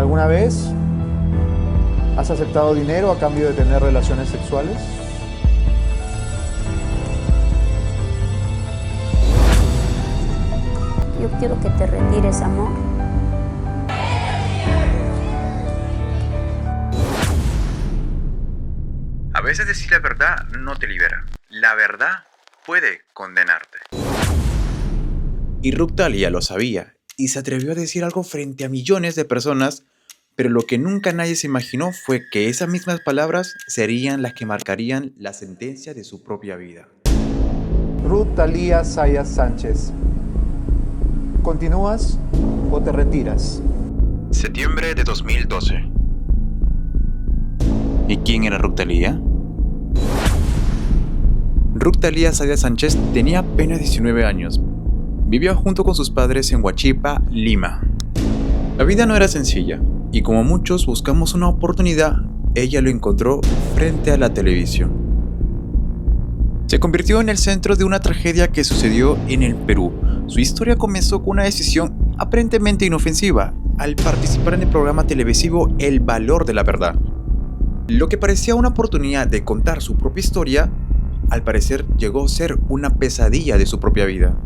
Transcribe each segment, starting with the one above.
¿Alguna vez has aceptado dinero a cambio de tener relaciones sexuales? Yo quiero que te retires, amor. A veces decir la verdad no te libera. La verdad puede condenarte. Y Ruth Talia lo sabía y se atrevió a decir algo frente a millones de personas, pero lo que nunca nadie se imaginó fue que esas mismas palabras serían las que marcarían la sentencia de su propia vida. Ruth Talia Zayas Sánchez. ¿Continúas o te retiras? Septiembre de 2012. ¿Y quién era Ruth Talia? Ruth Talia Zayas Sánchez tenía apenas 19 años. Vivía junto con sus padres en Huachipa, Lima. La vida no era sencilla, y como muchos buscamos una oportunidad, ella lo encontró frente a la televisión. Se convirtió en el centro de una tragedia que sucedió en el Perú. Su historia comenzó con una decisión aparentemente inofensiva, al participar en el programa televisivo El Valor de la Verdad. Lo que parecía una oportunidad de contar su propia historia, al parecer llegó a ser una pesadilla de su propia vida.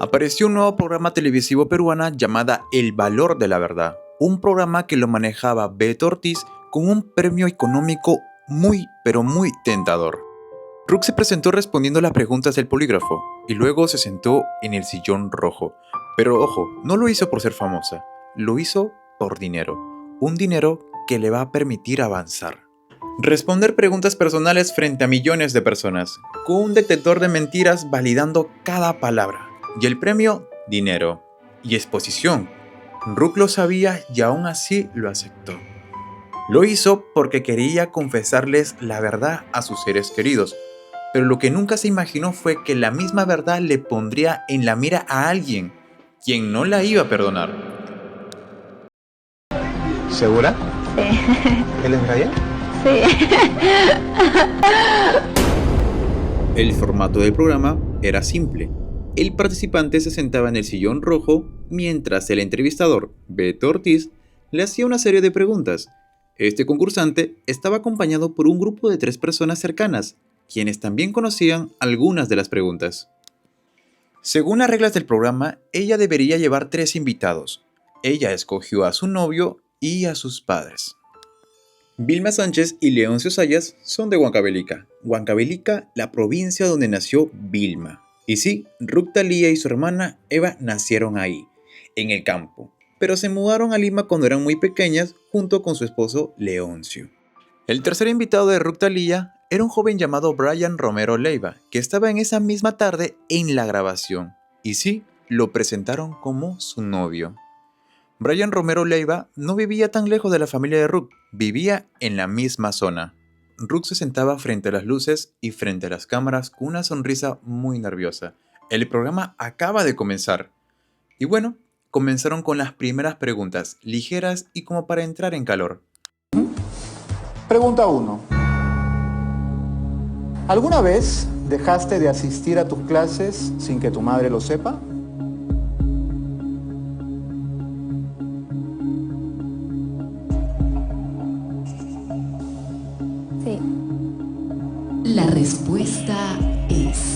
Apareció un nuevo programa televisivo peruano llamada El Valor de la Verdad, un programa que lo manejaba Beto Ortiz con un premio económico muy tentador. Ruth se presentó respondiendo las preguntas del polígrafo y luego se sentó en el sillón rojo. Pero ojo, no lo hizo por ser famosa, lo hizo por dinero, un dinero que le va a permitir avanzar. Responder preguntas personales frente a millones de personas, con un detector de mentiras validando cada palabra. Y el premio, dinero y exposición. Ruth lo sabía y aún así lo aceptó. Lo hizo porque quería confesarles la verdad a sus seres queridos. Pero lo que nunca se imaginó fue que la misma verdad le pondría en la mira a alguien, quien no la iba a perdonar. ¿Segura? Sí. ¿Él es Brian? Sí. El formato del programa era simple. El participante se sentaba en el sillón rojo mientras el entrevistador, Beto Ortiz, le hacía una serie de preguntas. Este concursante estaba acompañado por un grupo de 3 personas cercanas, quienes también conocían algunas de las preguntas. Según las reglas del programa, ella debería llevar 3 invitados. Ella escogió a su novio y a sus padres. Vilma Sánchez y Leoncio Zayas son de Huancavelica. Huancavelica, la provincia donde nació Vilma. Y sí, Ruth Talia y su hermana Eva nacieron ahí, en el campo, pero se mudaron a Lima cuando eran muy pequeñas junto con su esposo Leoncio. El tercer invitado de Ruth Talia era un joven llamado Brian Romero Leiva, que estaba en esa misma tarde en la grabación. Y sí, lo presentaron como su novio. Brian Romero Leiva no vivía tan lejos de la familia de Ruth, vivía en la misma zona. Ruth se sentaba frente a las luces y frente a las cámaras con una sonrisa muy nerviosa. El programa acaba de comenzar. Y bueno, comenzaron con las primeras preguntas, ligeras y como para entrar en calor. Pregunta 1. ¿Alguna vez dejaste de asistir a tus clases sin que tu madre lo sepa? Sí. La respuesta es...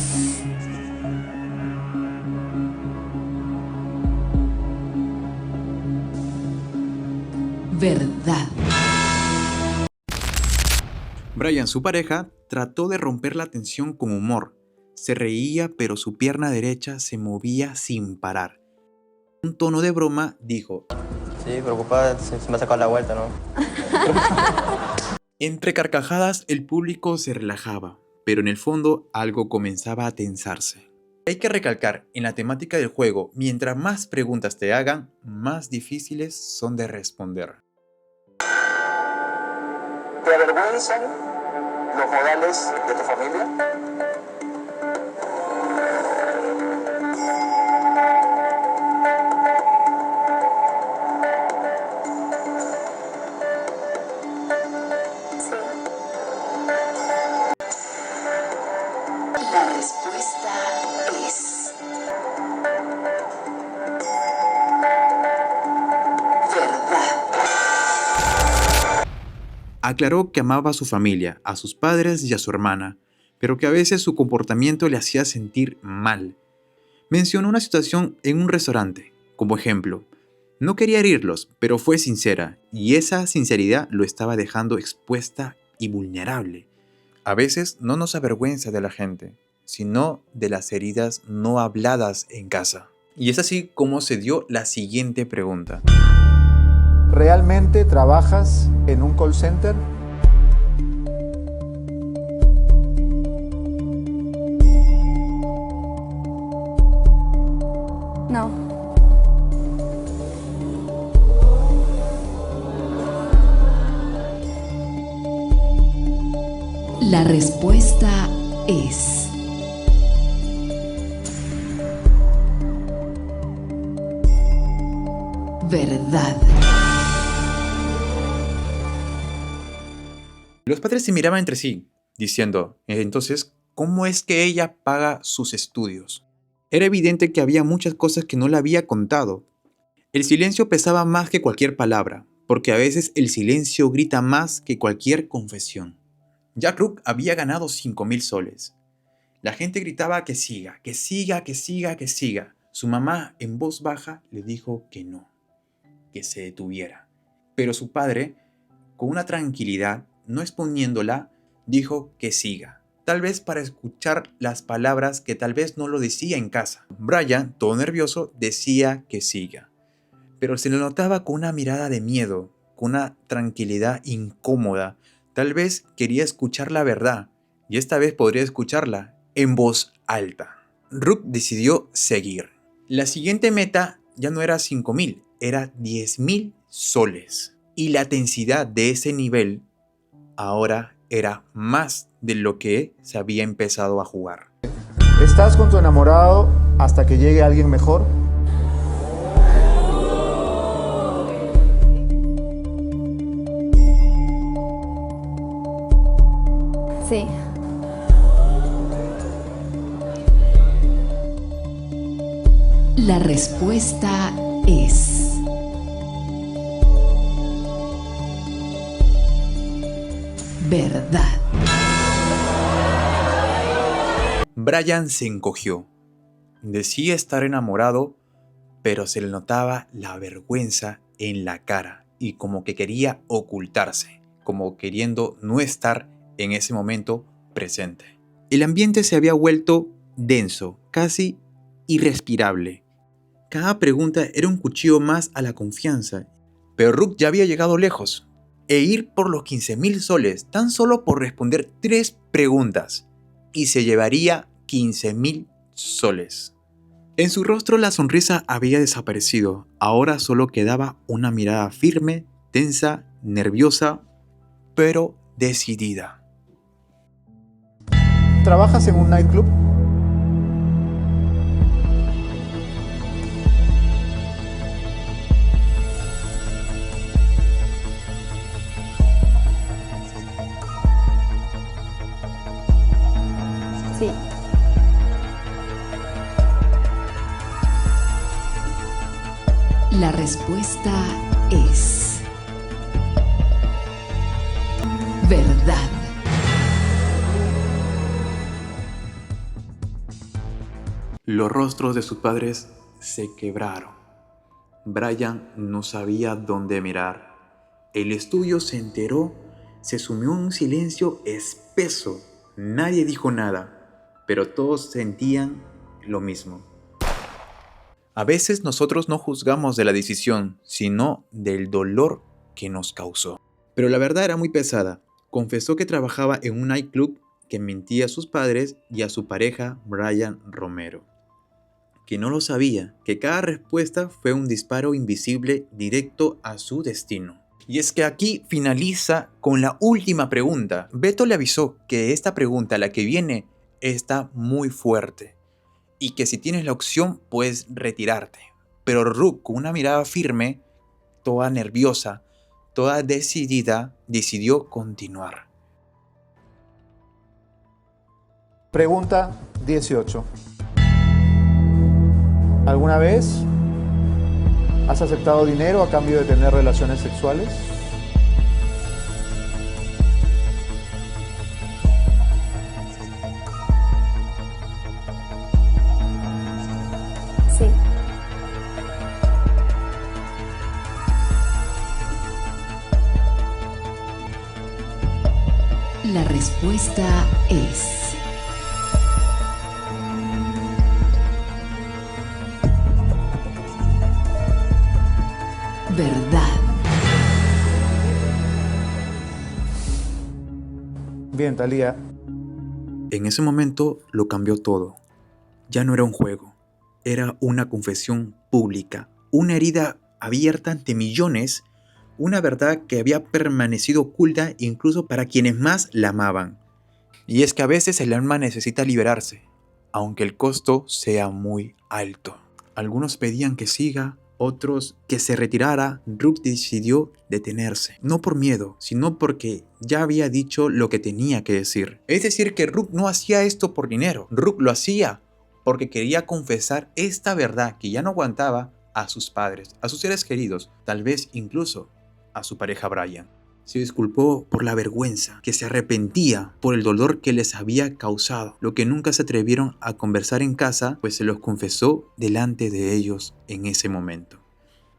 verdad. Brian, su pareja, trató de romper la tensión con humor. Se reía, pero su pierna derecha se movía sin parar. En un tono de broma, dijo: Sí, preocupada, se me ha sacado la vuelta, ¿no? Entre carcajadas, el público se relajaba, pero en el fondo algo comenzaba a tensarse. Hay que recalcar, en la temática del juego, mientras más preguntas te hagan, más difíciles son de responder. ¿Te avergüenzan los modales de tu familia? respuesta es verdad. Aclaró que amaba a su familia, a sus padres y a su hermana, pero que a veces su comportamiento le hacía sentir mal. Mencionó una situación en un restaurante, como ejemplo. No quería herirlos, pero fue sincera, y esa sinceridad lo estaba dejando expuesta y vulnerable. A veces no nos avergüenza de la gente, sino de las heridas no habladas en casa. Y es así como se dio la siguiente pregunta. ¿Realmente trabajas en un call center? No. La respuesta es verdad. Los padres se miraban entre sí, diciendo, entonces, ¿cómo es que ella paga sus estudios? Era evidente que había muchas cosas que no le había contado. El silencio pesaba más que cualquier palabra, porque a veces el silencio grita más que cualquier confesión. Jack Rook había ganado 5.000 soles. La gente gritaba que siga, que siga, que siga, que siga. Su mamá, en voz baja, le dijo que no, que se detuviera. Pero su padre, con una tranquilidad, no exponiéndola, dijo que siga. Tal vez para escuchar las palabras que tal vez no lo decía en casa. Brian, todo nervioso, decía que siga. Pero se le notaba con una mirada de miedo, con una tranquilidad incómoda. Tal vez quería escuchar la verdad, y esta vez podría escucharla en voz alta. Rook decidió seguir. La siguiente meta ya no era 5.000, era 10.000 soles. Y la densidad de ese nivel ahora era más de lo que se había empezado a jugar. ¿Estás con tu enamorado hasta que llegue alguien mejor? Sí. La respuesta es verdad. Brian se encogió. Decía estar enamorado, pero se le notaba la vergüenza en la cara y como que quería ocultarse, como queriendo no estar en ese momento presente. El ambiente se había vuelto denso, casi irrespirable. Cada pregunta era un cuchillo más a la confianza, pero Rook ya había llegado lejos. E ir por los 15.000 soles tan solo por responder 3 preguntas, y se llevaría 15.000 soles. En su rostro la sonrisa había desaparecido, ahora solo quedaba una mirada firme, tensa, nerviosa, pero decidida. ¿Trabajas en un nightclub? Sí. La respuesta es verdad. Los rostros de sus padres se quebraron. Brian no sabía dónde mirar. El estudio se enteró, se sumió en un silencio espeso. Nadie dijo nada, pero todos sentían lo mismo. A veces nosotros no juzgamos de la decisión, sino del dolor que nos causó. Pero la verdad era muy pesada. Confesó que trabajaba en un nightclub, que mentía a sus padres y a su pareja Brian Romero. Que no lo sabía, que cada respuesta fue un disparo invisible directo a su destino. Y es que aquí finaliza con la última pregunta. Beto le avisó que esta pregunta, la que viene, está muy fuerte. Y que si tienes la opción, puedes retirarte. Pero Rook, con una mirada firme, toda nerviosa, toda decidida, decidió continuar. Pregunta 18. ¿Alguna vez has aceptado dinero a cambio de tener relaciones sexuales? Sí. La respuesta es... verdad. Bien, Thalía. En ese momento lo cambió todo. Ya no era un juego, era una confesión pública, una herida abierta ante millones, una verdad que había permanecido oculta incluso para quienes más la amaban. Y es que a veces el alma necesita liberarse, aunque el costo sea muy alto. Algunos pedían que siga, otros que se retirara. Rook decidió detenerse, no por miedo, sino porque ya había dicho lo que tenía que decir. Es decir, que Rook no hacía esto por dinero, Rook lo hacía porque quería confesar esta verdad que ya no aguantaba a sus padres, a sus seres queridos, tal vez incluso a su pareja Brian. Se disculpó por la vergüenza, que se arrepentía por el dolor que les había causado. Lo que nunca se atrevieron a conversar en casa, pues se los confesó delante de ellos en ese momento.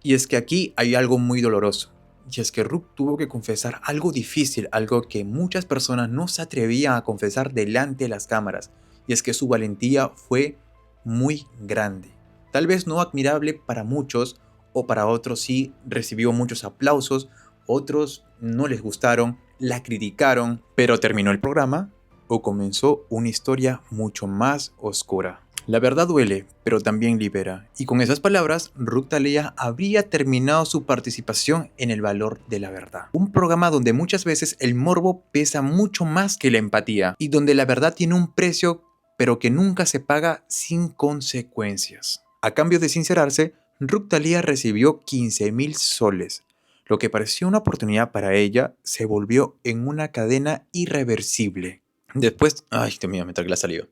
Y es que aquí hay algo muy doloroso. Y es que Rook tuvo que confesar algo difícil, algo que muchas personas no se atrevían a confesar delante de las cámaras. Y es que su valentía fue muy grande. Tal vez no admirable para muchos, o para otros sí recibió muchos aplausos, otros no les gustaron, la criticaron, pero terminó el programa o comenzó una historia mucho más oscura. La verdad duele, pero también libera. Y con esas palabras, Rook Thalía habría terminado su participación en El Valor de la Verdad. Un programa donde muchas veces el morbo pesa mucho más que la empatía y donde la verdad tiene un precio, pero que nunca se paga sin consecuencias. A cambio de sincerarse, Rook Thalía recibió 15.000 soles. Lo que parecía una oportunidad para ella se volvió en una cadena irreversible. Después... Ay, Dios mío, me tragué la saliva.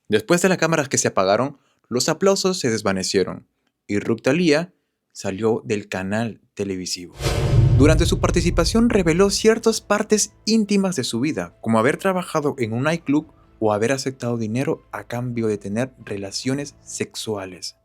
Después de las cámaras que se apagaron, los aplausos se desvanecieron y Rook Thalía salió del canal televisivo. Durante su participación reveló ciertas partes íntimas de su vida, como haber trabajado en un nightclub o haber aceptado dinero a cambio de tener relaciones sexuales.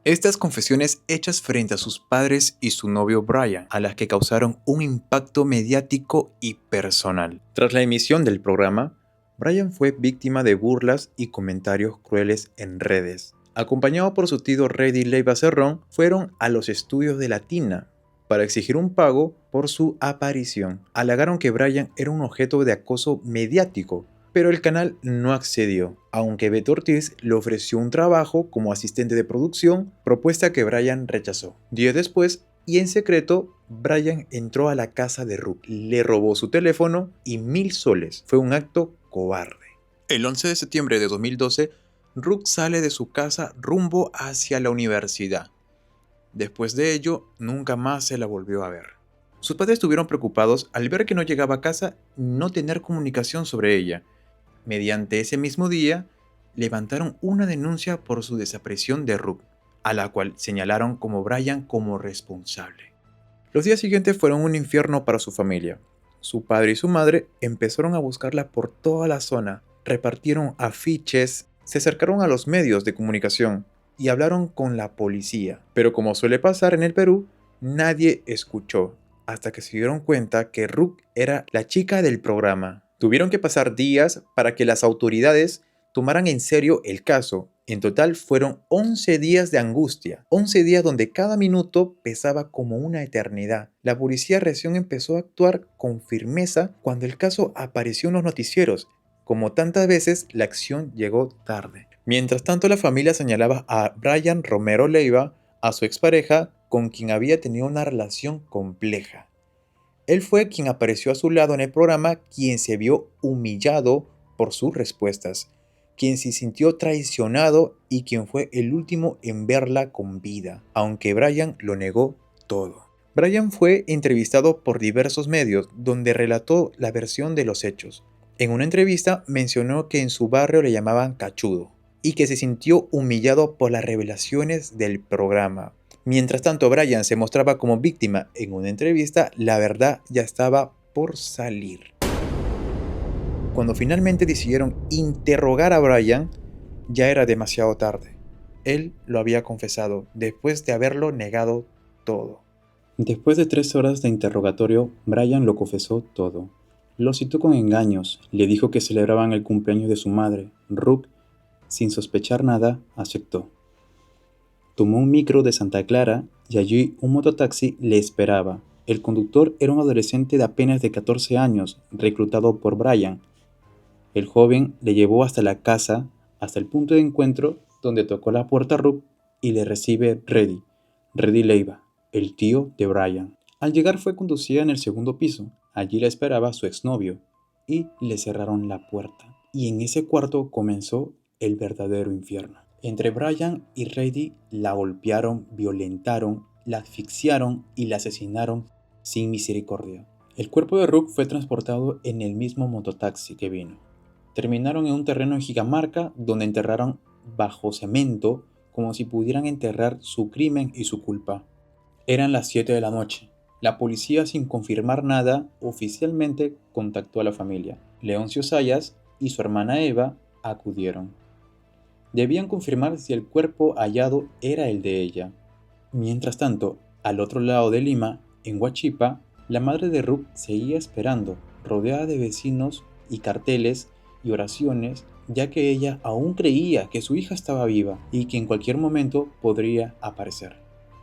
Estas confesiones hechas frente a sus padres y su novio Brian, a las que causaron un impacto mediático y personal. Tras la emisión del programa, Brian fue víctima de burlas y comentarios crueles en redes. Acompañado por su tío Reddy Leiva Cerrón, fueron a los estudios de Latina para exigir un pago por su aparición. Alegaron que Brian era un objeto de acoso mediático, pero el canal no accedió, aunque Beto Ortiz le ofreció un trabajo como asistente de producción, propuesta que Brian rechazó. Días después, y en secreto, Brian entró a la casa de Rook, le robó su teléfono y 1.000 soles. Fue un acto cobarde. El 11 de septiembre de 2012, Rook sale de su casa rumbo hacia la universidad. Después de ello, nunca más se la volvió a ver. Sus padres estuvieron preocupados al ver que no llegaba a casa y no tener comunicación sobre ella. Mediante ese mismo día, levantaron una denuncia por su desaparición de Rook, a la cual señalaron como Brian como responsable. Los días siguientes fueron un infierno para su familia. Su padre y su madre empezaron a buscarla por toda la zona, repartieron afiches, se acercaron a los medios de comunicación y hablaron con la policía. Pero como suele pasar en el Perú, nadie escuchó, hasta que se dieron cuenta que Rook era la chica del programa. Tuvieron que pasar días para que las autoridades tomaran en serio el caso. En total fueron 11 días de angustia, 11 días donde cada minuto pesaba como una eternidad. La policía recién empezó a actuar con firmeza cuando el caso apareció en los noticieros. Como tantas veces, la acción llegó tarde. Mientras tanto, la familia señalaba a Brian Romero Leiva, a su expareja, con quien había tenido una relación compleja. Él fue quien apareció a su lado en el programa, quien se vio humillado por sus respuestas, quien se sintió traicionado y quien fue el último en verla con vida, aunque Brian lo negó todo. Brian fue entrevistado por diversos medios donde relató la versión de los hechos. En una entrevista mencionó que en su barrio le llamaban cachudo y que se sintió humillado por las revelaciones del programa. Mientras tanto, Brian se mostraba como víctima en una entrevista, la verdad ya estaba por salir. Cuando finalmente decidieron interrogar a Brian, ya era demasiado tarde. Él lo había confesado después de haberlo negado todo. Después de 3 horas de interrogatorio, Brian lo confesó todo. Lo citó con engaños, le dijo que celebraban el cumpleaños de su madre. Rook, sin sospechar nada, aceptó. Tomó un micro de Santa Clara y allí un mototaxi le esperaba. El conductor era un adolescente de apenas de 14 años, reclutado por Brian. El joven le llevó hasta la casa, hasta el punto de encuentro, donde tocó la puerta a Rook y le recibe Reddy Leiva, el tío de Brian. Al llegar fue conducida en el segundo piso. Allí la esperaba su exnovio y le cerraron la puerta. Y en ese cuarto comenzó el verdadero infierno. Entre Brian y Reddy la golpearon, violentaron, la asfixiaron y la asesinaron sin misericordia. El cuerpo de Rook fue transportado en el mismo mototaxi que vino. Terminaron en un terreno en Jicamarca donde enterraron bajo cemento como si pudieran enterrar su crimen y su culpa. Eran las 7 de la noche. La policía, sin confirmar nada, oficialmente contactó a la familia. Leoncio Zayas y su hermana Eva acudieron. Debían confirmar si el cuerpo hallado era el de ella. Mientras tanto, al otro lado de Lima, en Huachipa, la madre de Rook seguía esperando, rodeada de vecinos y carteles y oraciones, ya que ella aún creía que su hija estaba viva y que en cualquier momento podría aparecer.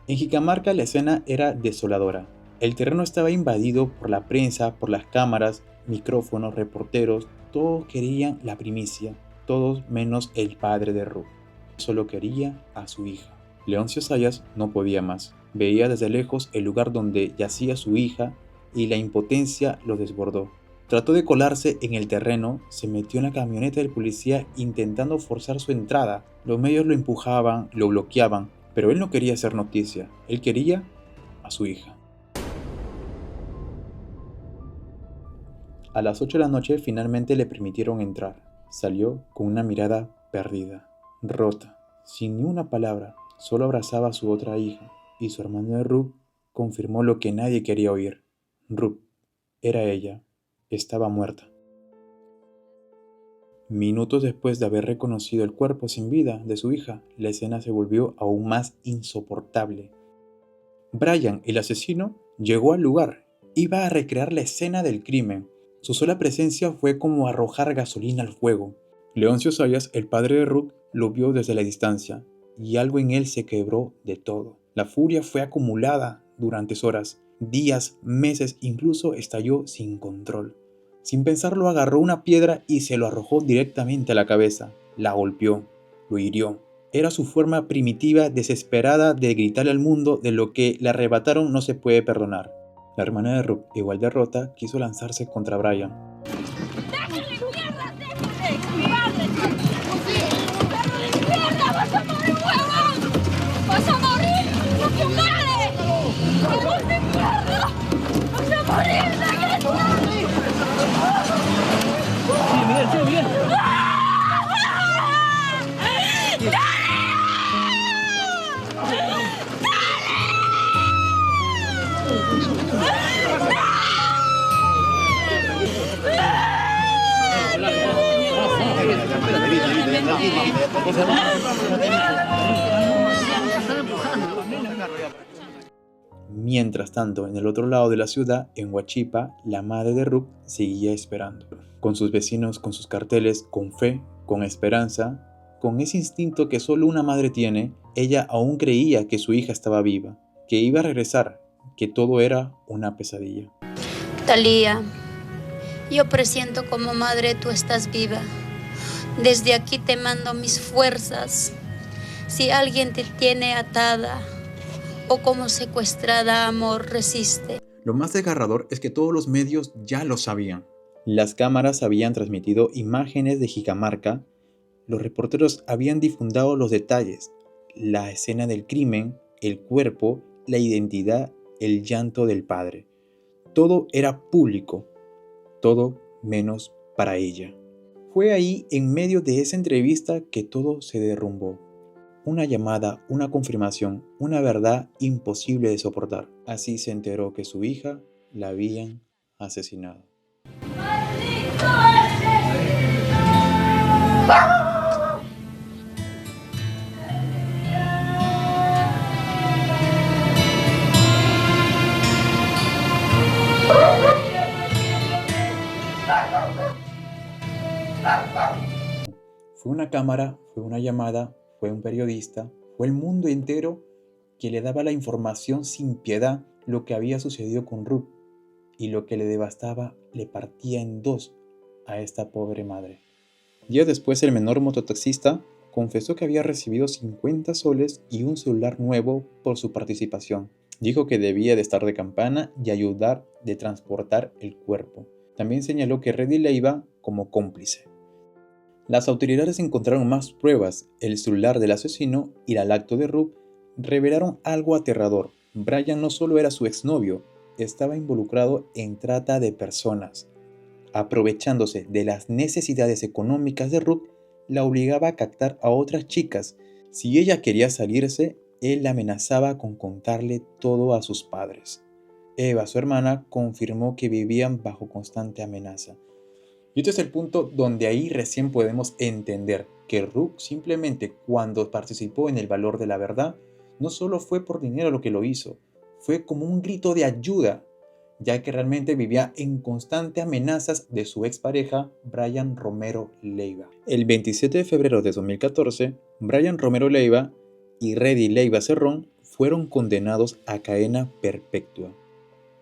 En Jicamarca la escena era desoladora. El terreno estaba invadido por la prensa, por las cámaras, micrófonos, reporteros. Todos querían la primicia, todos menos el padre de Rook. Solo quería a su hija. Leoncio Zayas no podía más. Veía desde lejos el lugar donde yacía su hija y la impotencia lo desbordó. Trató de colarse en el terreno, se metió en la camioneta del policía intentando forzar su entrada. Los medios lo empujaban, lo bloqueaban, pero él no quería hacer noticia. Él quería a su hija. A las 8 de la noche finalmente le permitieron entrar. Salió con una mirada perdida, rota, sin ni una palabra. Solo abrazaba a su otra hija, y su hermano de Rook confirmó lo que nadie quería oír. Rook era ella, estaba muerta. Minutos después de haber reconocido el cuerpo sin vida de su hija, la escena se volvió aún más insoportable. Brian, el asesino, llegó al lugar. Iba a recrear la escena del crimen. Su sola presencia fue como arrojar gasolina al fuego. Leoncio Zayas, el padre de Rook, lo vio desde la distancia, y algo en él se quebró de todo. La furia fue acumulada durante horas, días, meses, incluso estalló sin control. Sin pensarlo, agarró una piedra y se lo arrojó directamente a la cabeza. La golpeó, lo hirió. Era su forma primitiva, desesperada de gritarle al mundo de lo que le arrebataron no se puede perdonar. La hermana de Rook, igual derrota, quiso lanzarse contra Brian. ¡Déjenle mierda! ¡Déjenle! ¡Mi madre! ¡Perro de mierda! ¡Vas a morir, huevón! ¡Vas a morir! ¡Por tu madre! ¡Huevón de mierda! ¡Vas a morir! ¡Déjenle tu madre! ¡Sí, Miguel! Mientras tanto, en el otro lado de la ciudad, en Huachipa, la madre de Rook seguía esperando. Con sus vecinos, con sus carteles, con fe, con esperanza, con ese instinto que solo una madre tiene, ella aún creía que su hija estaba viva, que iba a regresar, que todo era una pesadilla. Talía, yo presiento como madre tú estás viva. Desde aquí te mando mis fuerzas. Si alguien te tiene atada o como secuestrada, amor, resiste. Lo más desgarrador es que todos los medios ya lo sabían. Las cámaras habían transmitido imágenes de Jicamarca, los reporteros habían difundido los detalles, la escena del crimen, el cuerpo, la identidad, el llanto del padre. Todo era público, todo menos para ella. Fue ahí, en medio de esa entrevista, que todo se derrumbó. Una llamada, una confirmación, una verdad imposible de soportar. Así se enteró que su hija la habían asesinado. Fue una cámara, fue una llamada, fue un periodista, fue el mundo entero que le daba la información sin piedad lo que había sucedido con Ruth, y lo que le devastaba le partía en dos a esta pobre madre. Días después, el menor mototaxista confesó que había recibido 50 soles y un celular nuevo por su participación. Dijo que debía de estar de campana y ayudar de transportar el cuerpo. También señaló que Reddy Leiva como cómplice. Las autoridades encontraron más pruebas. El celular del asesino y el acto de Ruth revelaron algo aterrador. Brian no solo era su exnovio, estaba involucrado en trata de personas. Aprovechándose de las necesidades económicas de Ruth, la obligaba a captar a otras chicas. Si ella quería salirse, él la amenazaba con contarle todo a sus padres. Eva, su hermana, confirmó que vivían bajo constante amenaza. Y este es el punto donde ahí recién podemos entender que Ruth simplemente, cuando participó en el valor de la verdad, no solo fue por dinero lo que lo hizo, fue como un grito de ayuda, ya que realmente vivía en constante amenazas de su expareja, Brian Romero Leiva. El 27 de febrero de 2014, Brian Romero Leiva y Reddy Leiva Cerrón fueron condenados a cadena perpetua.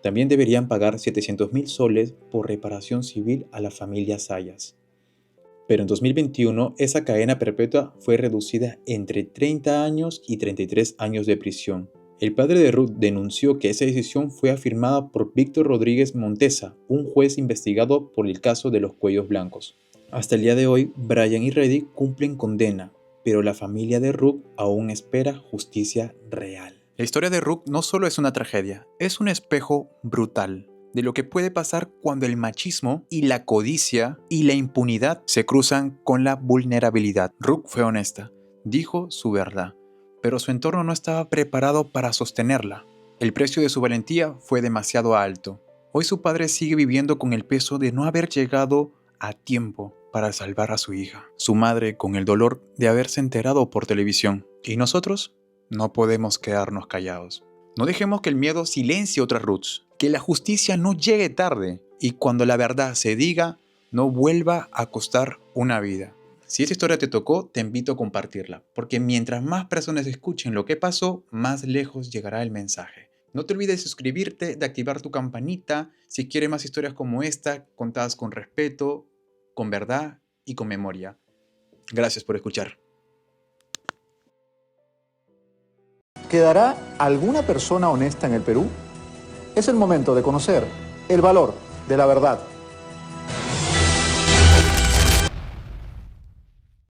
También deberían pagar 700.000 soles por reparación civil a la familia Zayas. Pero en 2021 esa cadena perpetua fue reducida entre 30 años y 33 años de prisión. El padre de Ruth denunció que esa decisión fue afirmada por Víctor Rodríguez Montesa, un juez investigado por el caso de los cuellos blancos. Hasta el día de hoy, Brian y Reddy cumplen condena, pero la familia de Ruth aún espera justicia real. La historia de Ruth no solo es una tragedia, es un espejo brutal de lo que puede pasar cuando el machismo y la codicia y la impunidad se cruzan con la vulnerabilidad. Ruth fue honesta, dijo su verdad, pero su entorno no estaba preparado para sostenerla. El precio de su valentía fue demasiado alto. Hoy su padre sigue viviendo con el peso de no haber llegado a tiempo para salvar a su hija. Su madre con el dolor de haberse enterado por televisión. ¿Y nosotros? No podemos quedarnos callados. No dejemos que el miedo silencie otras Ruths, que la justicia no llegue tarde y cuando la verdad se diga, no vuelva a costar una vida. Si esta historia te tocó, te invito a compartirla, porque mientras más personas escuchen lo que pasó, más lejos llegará el mensaje. No te olvides de suscribirte, de activar tu campanita, si quieres más historias como esta, contadas con respeto, con verdad y con memoria. Gracias por escuchar. ¿Quedará alguna persona honesta en el Perú? Es el momento de conocer el valor de la verdad.